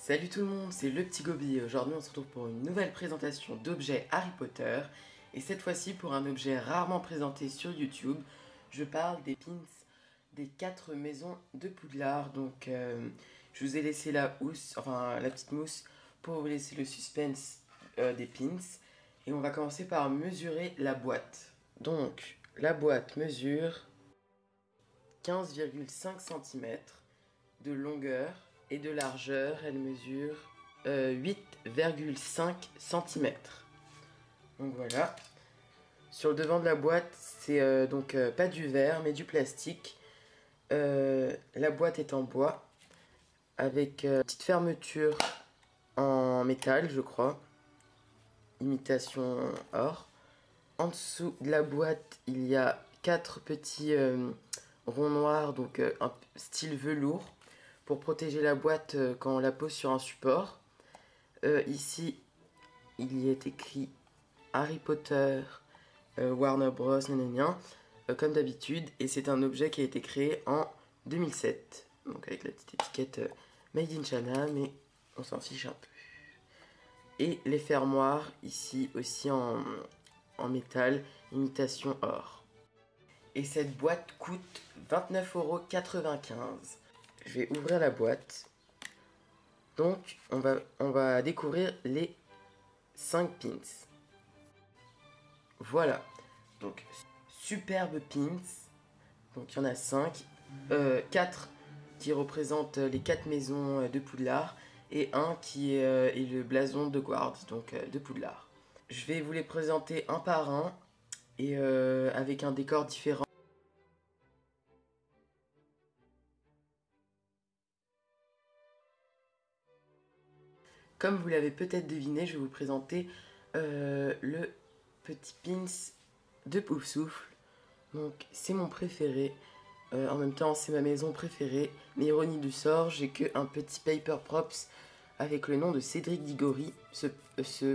Salut tout le monde, c'est le petit Gobi et aujourd'hui on se retrouve pour une nouvelle présentation d'objets Harry Potter. Et cette fois-ci pour un objet rarement présenté sur YouTube, je parle des pins des 4 maisons de Poudlard. Donc je vous ai laissé la petite mousse pour vous laisser le suspense des pins. Et on va commencer par mesurer la boîte. Donc la boîte mesure 15,5 cm de longueur et de largeur, elle mesure 8,5 cm. Donc voilà. Sur le devant de la boîte, c'est pas du verre mais du plastique. La boîte est en bois avec une petite fermeture en métal, je crois, imitation or. En dessous de la boîte, il y a 4 petits ronds noirs, donc un style velours, pour protéger la boîte quand on la pose sur un support. Ici, il y est écrit Harry Potter, Warner Bros, comme d'habitude, et c'est un objet qui a été créé en 2007. Donc avec la petite étiquette Made in China, mais on s'en fiche un peu. Et les fermoirs, ici aussi en métal, imitation or. Et cette boîte coûte 29,95 €. Je vais ouvrir la boîte. Donc on va découvrir les 5 pins. Voilà. Donc superbe pins. Donc il y en a 5. 4 qui représentent les 4 maisons de Poudlard. Et un qui est le blason de Hogwarts, donc de Poudlard. Je vais vous les présenter un par un. Et avec un décor différent. Comme vous l'avez peut-être deviné, je vais vous présenter le petit pins de Poufsouffle. Donc c'est mon préféré. En même temps c'est ma maison préférée. Mais ironie du sort, j'ai que un petit paper props avec le nom de Cédric Diggory. Ce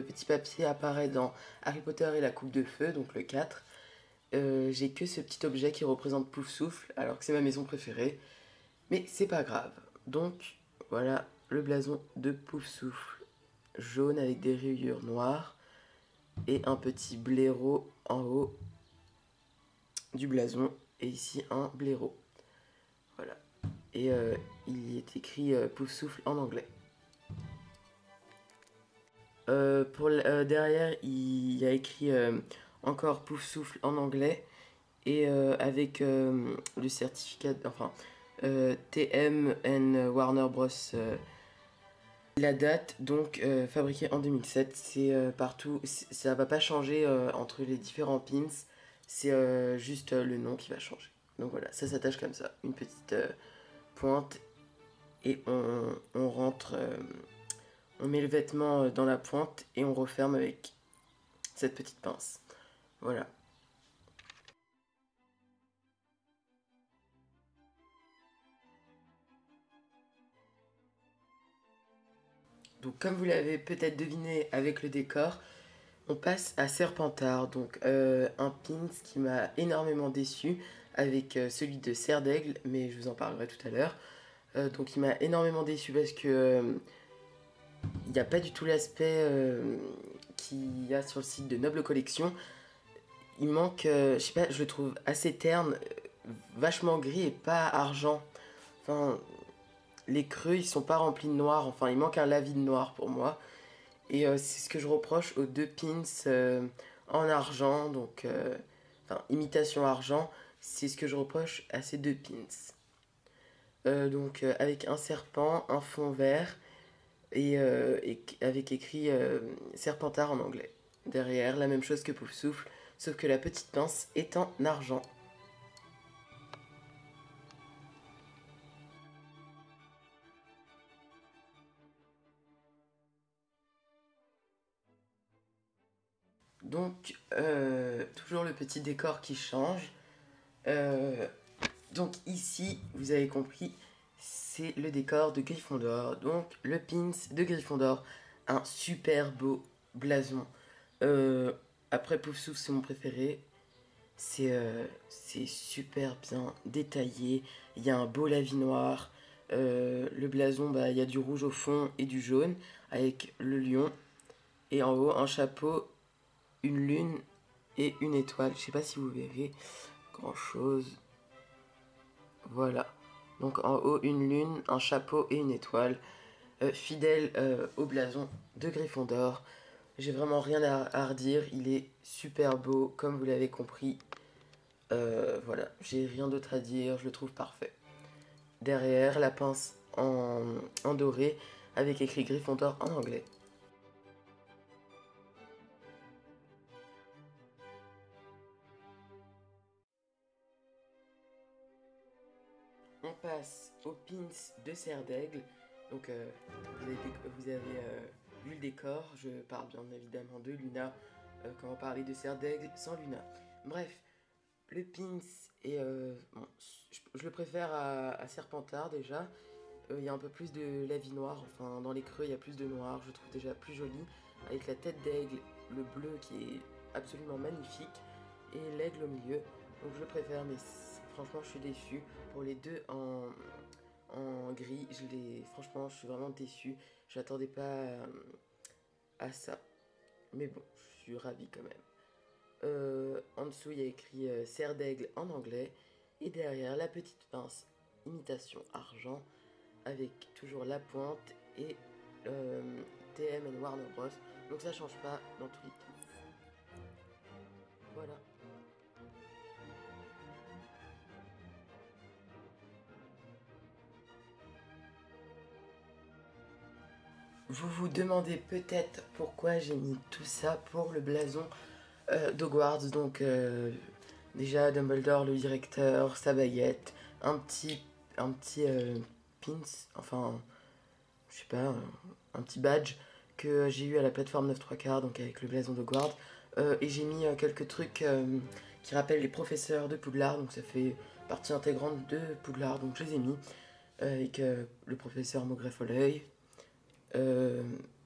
petit papier apparaît dans Harry Potter et la Coupe de Feu, donc le 4. J'ai que ce petit objet qui représente Poufsouffle, alors que c'est ma maison préférée. Mais c'est pas grave. Donc voilà le blason de Poufsouffle, jaune avec des rayures noires et un petit blaireau en haut du blason, et ici un blaireau. Voilà. Et il y est écrit Poufsouffle en anglais. Derrière, il y a écrit encore Poufsouffle en anglais et avec le certificat, TM and Warner Bros. La date, donc fabriquée en 2007, c'est partout, ça va pas changer entre les différents pins, c'est juste le nom qui va changer. Donc voilà, ça s'attache comme ça, une petite pointe, et on rentre, on met le vêtement dans la pointe et on referme avec cette petite pince. Voilà. Donc comme vous l'avez peut-être deviné avec le décor, on passe à Serpentard, donc un pins qui m'a énormément déçu avec celui de Serre d'Aigle, mais je vous en parlerai tout à l'heure. Donc il m'a énormément déçu parce que il n'y a pas du tout l'aspect qu'il y a sur le site de Noble Collection. Il manque, je sais pas, je le trouve assez terne, vachement gris et pas argent. Enfin, les creux ils sont pas remplis de noir, enfin il manque un lavis de noir pour moi. Et c'est ce que je reproche aux deux pins en argent, donc imitation argent, c'est ce que je reproche à ces deux pins. Avec un serpent, un fond vert et avec écrit Serpentard en anglais. Derrière, la même chose que Poufsouffle, sauf que la petite pince est en argent. Donc, toujours le petit décor qui change. Donc ici, vous avez compris, c'est le décor de Gryffondor. Donc le pins de Gryffondor, un super beau blason. Après Poufsouffle, c'est mon préféré. C'est super bien détaillé. Il y a un beau lavis noir. Le blason, bah, il y a du rouge au fond et du jaune avec le lion. Et en haut, un chapeau, une lune et une étoile. Je sais pas si vous verrez grand chose. Voilà. Donc en haut, une lune, un chapeau et une étoile. Fidèle au blason de Gryffondor. J'ai vraiment rien à redire. Il est super beau, comme vous l'avez compris. Voilà, j'ai rien d'autre à dire. Je le trouve parfait. Derrière, la pince en doré avec écrit Gryffondor en anglais. On passe aux pins de Serre d'Aigle. Donc vous avez vu le décor. Je parle bien évidemment de Luna. Quand on parlait de Serre d'Aigle sans Luna. Bref, le pins est... bon, je le préfère à Serpentard déjà. Il y a un peu plus de la vie noire. Enfin, dans les creux, il y a plus de noir. Je trouve déjà plus joli. Avec la tête d'aigle, le bleu qui est absolument magnifique. Et l'aigle au milieu. Donc je le préfère, mais franchement, je suis déçu. Pour les deux en gris, franchement, je suis vraiment déçu. Je n'attendais pas à ça. Mais bon, je suis ravi quand même. En dessous, il y a écrit Serre d'Aigle en anglais. Et derrière, la petite pince imitation argent avec toujours la pointe et TM et Warner Bros. Donc ça change pas dans tous les cas. Voilà. Vous vous demandez peut-être pourquoi j'ai mis tout ça pour le blason d'Hogwarts. Donc déjà Dumbledore, le directeur, sa baguette, un petit pins, enfin je sais pas, un petit badge que j'ai eu à la plateforme 9 3 quarts, donc avec le blason d'Hogwarts. Et j'ai mis quelques trucs qui rappellent les professeurs de Poudlard, donc ça fait partie intégrante de Poudlard, donc je les ai mis. Avec le professeur Maugrey-Foleuil,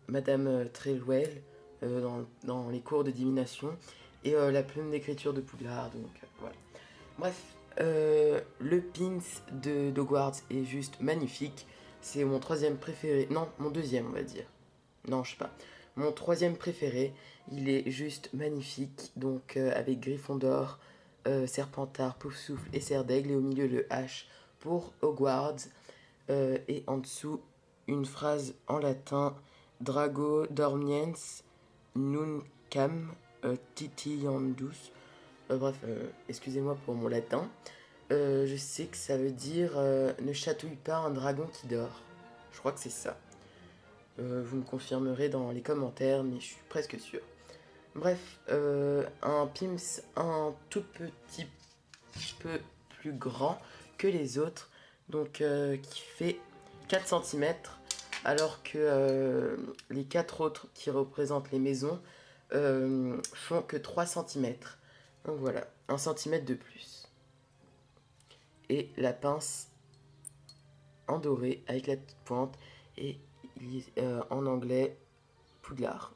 Madame Trelawney dans les cours de divination et la plume d'écriture de Poudlard. Donc voilà. Bref, le pins de Hogwarts est juste magnifique. C'est mon troisième préféré. Non, mon deuxième, on va dire. Non, je sais pas. Mon troisième préféré. Il est juste magnifique. Donc avec Gryffondor, Serpentard, Poufsouffle et Serre d'Aigle. Et au milieu le H pour Hogwarts. Et en dessous, une phrase en latin. Drago dormiens nuncam titiandus. Bref, excusez-moi pour mon latin. Je sais que ça veut dire ne chatouille pas un dragon qui dort. Je crois que c'est ça. Vous me confirmerez dans les commentaires, mais je suis presque sûr. Bref, un Pims un tout petit peu plus grand que les autres, donc qui fait 4 cm, alors que les 4 autres qui représentent les maisons font que 3 cm. Donc voilà, 1 cm de plus. Et la pince en doré avec la petite pointe et en anglais Poudlard.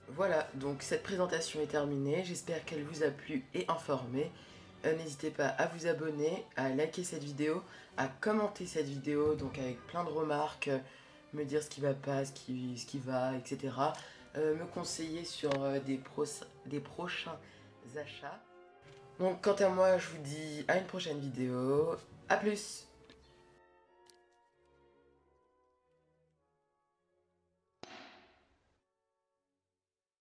Voilà, donc cette présentation est terminée, j'espère qu'elle vous a plu et informé. N'hésitez pas à vous abonner, à liker cette vidéo, à commenter cette vidéo, donc avec plein de remarques, me dire ce qui va pas, ce qui va, etc. Me conseiller sur des prochains achats. Donc quant à moi, je vous dis à une prochaine vidéo, à plus!